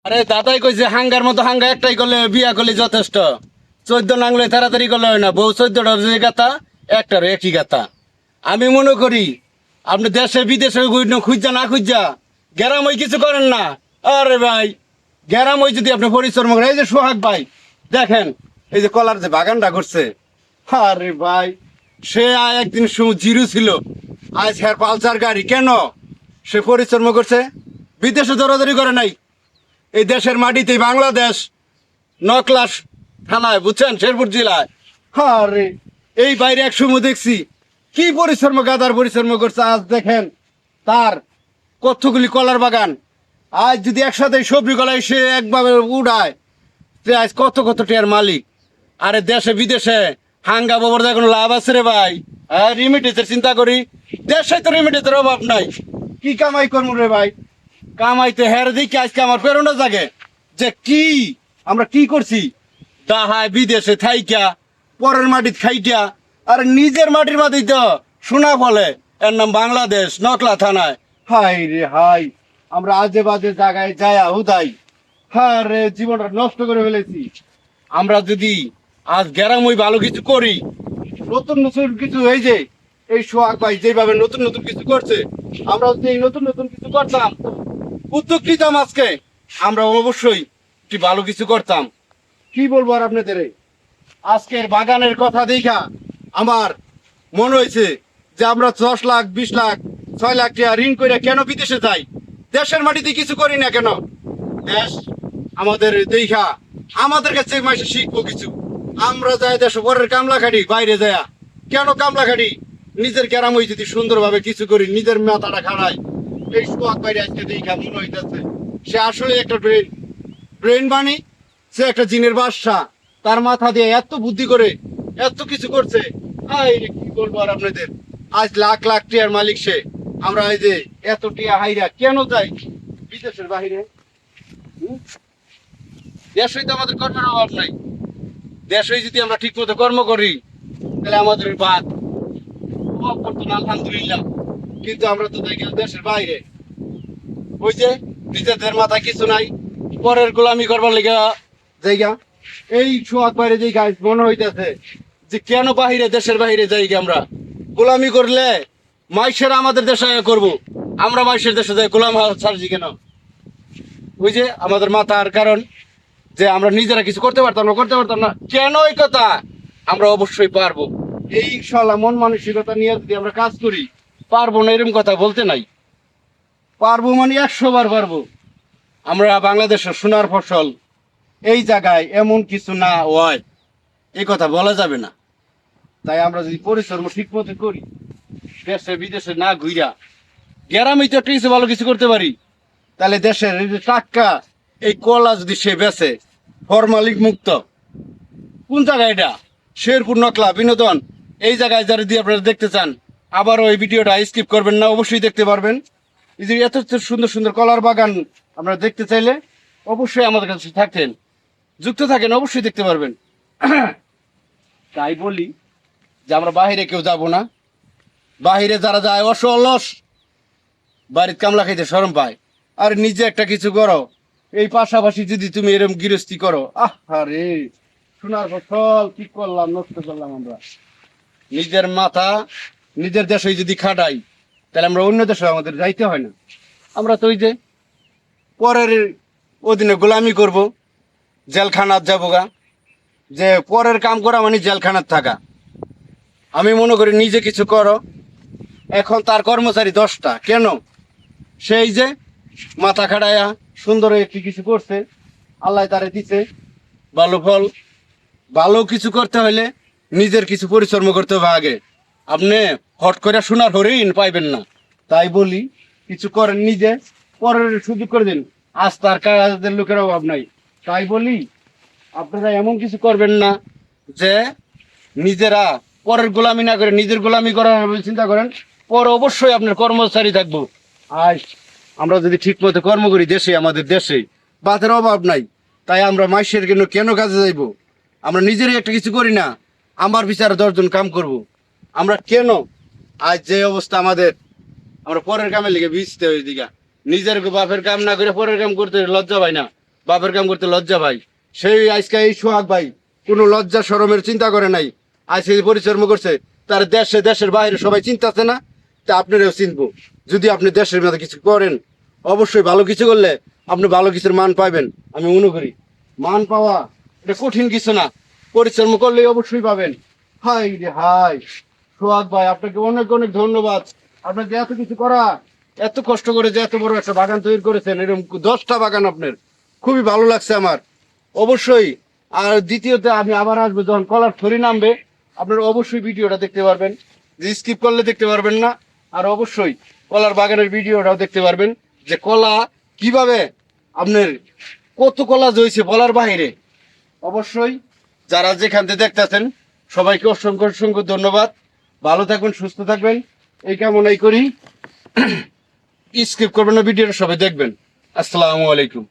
আরে দাদাই কইছে হাঙ্গার মতো হাঙ্গা একটাই করলে বিয়া করলে যথেষ্ট। 14 নাংলে তাড়াতাড়ি করলে হয় না, বউ 14টার যে গাতা একটার একই গাতা। আমি মনে করি আপনি দেশে বিদেশে খুঁজা না খুঁজা গ্যারাম ওই কিছু করেন না। আরে ভাই গ্যারাম ওই যদি আপনি পরিশ্রম করেন, এই যে সোহাগ ভাই দেখেন এই যে কলার যে বাগানটা করছে, আরে ভাই সে একদিন জিরো ছিল, আজ হ্যার পালসার গাড়ি। কেন? সে পরিশ্রম করছে, বিদেশে দৌড়াদৌড়ি করে নাই, এই দেশের মাটিতে বাংলাদেশ নকলাস থানায়, বুঝছেন, শেরপুর জেলায়। আরে এই বাইরে এক সময় দেখছি কি পরিশ্রম, গাদার পরিশ্রম করছে। আজ দেখেন তার কতগুলি কলার বাগান, আজ যদি একসাথে সবজি কলাই সে একভাবে উড়ায়, সে আজ কত কত টিয়ার মালিক। আরে দেশে বিদেশে হাঙ্গা বাবার কোনো লাভ আছে রে ভাই? হ্যাঁ, রিমিটেন্সের চিন্তা করি, দেশে তো রিমিটেন্সের অভাব নাই। কি কামাই করবো রে ভাই? কামাইতে হের দিকে আজকে আমার প্রেরণা জাগে যে কি আমরা কি করছি। তাহায় বিদেশে থাইকা পরের মাটির খাইটা, আর নিজের মাটির মাটি তো শোনা বলে, এর নাম বাংলাদেশ নকলা থানায়। হাই রে হাই, আমরা আজে বাজে জায়গায় যায়া হুদাই হ্যাঁ রে জীবনটা নষ্ট করে ফেলেছি। আমরা যদি আজ গ্যারামই ভালো কিছু করি, নতুন নতুন কিছু, এই যে এই সোহাগ ভাই যেভাবে নতুন নতুন কিছু করছে, আমরা যদি এই নতুন নতুন কিছু করতাম, উদ্যোগ নিতাম আজকে, আমরা অবশ্যই একটি ভালো কিছু করতাম। কি বলবো আর আপনাদের, আজকের বাগানের কথা দেখা আমার মনে হয়েছে যে আমরা 10 লাখ 20 লাখ 6 লাখ টাকা ঋণ করে কেন বিদেশে যাই, দেশের মাটিতে কিছু করি না কেন? দেশ আমাদের দেখা আমাদের কাছে মাসে শিখবো কিছু। আমরা যাই দেশ পরের কামলা খাটি, বাইরে যায় কেন কামলা খাটি? নিজের গ্রামই যদি সুন্দরভাবে কিছু করি, নিজের মাথাটা খাড়াই। এই সোহাগ বাইরে আজকে দেখা মনে হইতেছে সে আসলে একটা ব্রেন ব্রেন বানি, সে একটা জিনের বাদশা। তার মাথা দিয়ে এত বুদ্ধি করে এত কিছু করছে। কি বলবো আর আপনাদের, আজ লাখ লাখ টিয়ার মালিক সে। আমরা এই যে এত টিয়া হাইরা কেন যাই বিদেশের বাহিরে? দেশই তো আমাদের কর্মের অভাব নাই। দেশই যদি আমরা ঠিক মতো কর্ম করি তাহলে আমাদের বাদ অভাব করতো না, আলহামদুলিল্লাহ। কিন্তু আমরা তো দেখি দেশের বাইরে, ওই যে নিজেদের মাথায় কিছু নাই, পরের গোলামি করবার লেগে জায়গা। এই সোহাগ বাইরে যে গাছ মনে হইতেছে যে কেন বাহিরে, দেশের বাহিরে যাই আমরা গোলামি করলে মাইশের আমাদের দেশে করব, আমরা মাইশের দেশে যাই গোলাম ছাড়ছি কেন? ওই যে আমাদের মাথার কারণ যে আমরা নিজেরা কিছু করতে পারতাম না, করতে পারতাম না কেন? এই কথা আমরা অবশ্যই পারবো। এই ইনশাল্লাহ মন মানসিকতা নিয়ে যদি আমরা কাজ করি, পারবো না এরকম কথা বলতে নাই। পারবো মানে 100 বার পারবো। আমরা বাংলাদেশের সোনার ফসল, এই জায়গায় এমন কিছু না হয় এই কথা বলা যাবে না। তাই আমরা যদি পরিশ্রম ঠিক মতো করি, দেশে বিদেশে না ঘুরা গ্রামে তো কিছু ভালো কিছু করতে পারি, তাহলে দেশের এই যে টাকা, এই কলা যদি সে বেচে ফরমালিক মুক্ত, কোন জায়গায় এটা? শেরপুর নকলা বিনোদন, এই জায়গায় যারা দিয়ে আপনারা দেখতে চান, আবারও এই ভিডিওটা স্কিপ করবেন না, অবশ্যই দেখতে পারবেন। এই যে এত সুন্দর সুন্দর কলার বাগান আপনারা দেখতে চাইলে অবশ্যই আমাদের কাছে থাকেন, যুক্ত থাকেন, অবশ্যই দেখতে পারবেন। তাই বলি যে আমরা বাহিরে কেউ যাব না। বাহিরে যারা যায় অলস, বাড়ির কামলা খাইতে শরম পায়। আর নিজে একটা কিছু করো, এই পাশাপাশি যদি তুমি এরকম গৃহস্থী করো, আরে সোনার ফসল কি করলাম, নষ্ট করলাম আমরা। নিজের মাথা নিজের দেশে যদি খাটাই, তাহলে আমরা অন্য দেশে আমাদের যাইতে হয় না। আমরা তো ওই যে পরের অধীনে গোলামি করব, জেলখানাত যাবো গা। যে পরের কাম করা মানে জেলখানাত থাকা। আমি মনে করি নিজে কিছু করো। এখন তার কর্মচারী 10টা, কেন? সেই যে মাথা খাড়ায়া সুন্দর একটি কিছু করছে, আল্লাহ তারে দিছে ভালো ফল। ভালো কিছু করতে হলে নিজের কিছু পরিশ্রম করতে হবে আগে। আপনি হট করে সোনার হরিণ পাইবেন না। তাই বলি কিছু করেন নিজে, পরের সুযোগ করে দিন। আজ তার কাজের লোকের অভাব নাই। তাই বলি আপনারা এমন কিছু করবেন না যে নিজেরা পরের গোলামি না করে নিজের গোলামি করার চিন্তা করেন। পর অবশ্যই আপনার কর্মচারী থাকবো। আজ আমরা যদি ঠিক মতো কর্ম করি দেশে, আমাদের দেশে বাতের অভাব নাই। তাই আমরা মাইশের জন্য কেন কাজে যাইব? আমরা নিজেরই একটা কিছু করি না, আমার বিচারে 10 জন কাম করব। আমরা কেন আজ যে অবস্থা আমাদের, আমরা পরের কামের লিগে ভিজতে হই দিঘা, নিজের বাপের কাম না করে পরের কাম করতে লজ্জা পাই না। বাপের কাম করতে লজ্জা ভাই। সেই আজকে এই সোহাগ ভাই কোনো লজ্জা শরমের চিন্তা করে নাই, আজকে এই পরিচর্ম করছে। তার দেশে দেশের বাইরে সবাই চিন্তাছে না, তা আপনারাও চিনবো। যদি আপনি দেশের মধ্যে কিছু করেন, অবশ্যই ভালো কিছু করলে আপনি ভালো কিছুর মান পাবেন। আমি মনে করি মান পাওয়া এটা কঠিন কিছু না, পরিশ্রম করলেই অবশ্যই পাবেন। হাই রে হাই, সোহাগ ভাই আপনাকে অনেক অনেক ধন্যবাদ। আপনার যে এত কিছু করা, এত কষ্ট করে যে এত বড় একটা বাগান তৈরি করেছেন, এরকম 10টা বাগান আপনার, খুবই ভালো লাগছে আমার। অবশ্যই। আর দ্বিতীয়তে আমি আবার আসবো যখন কলার থরি নামবে, আপনারা অবশ্যই ভিডিওটা দেখতে পারবেন, যে স্কিপ করলে দেখতে পারবেন না। আর অবশ্যই কলার বাগানের ভিডিওটাও দেখতে পারবেন, যে কলা কিভাবে আপনার কত কলা জইছে বলার বাইরে। অবশ্যই যারা যেখান থেকে দেখতেছেন সবাইকে অসংখ্য অসংখ্য ধন্যবাদ। ভালো থাকবেন, সুস্থ থাকবেন, এই কামনাই করি। স্কিপ করবেন না, ভিডিওটা সবাই দেখবেন। আসসালামু আলাইকুম।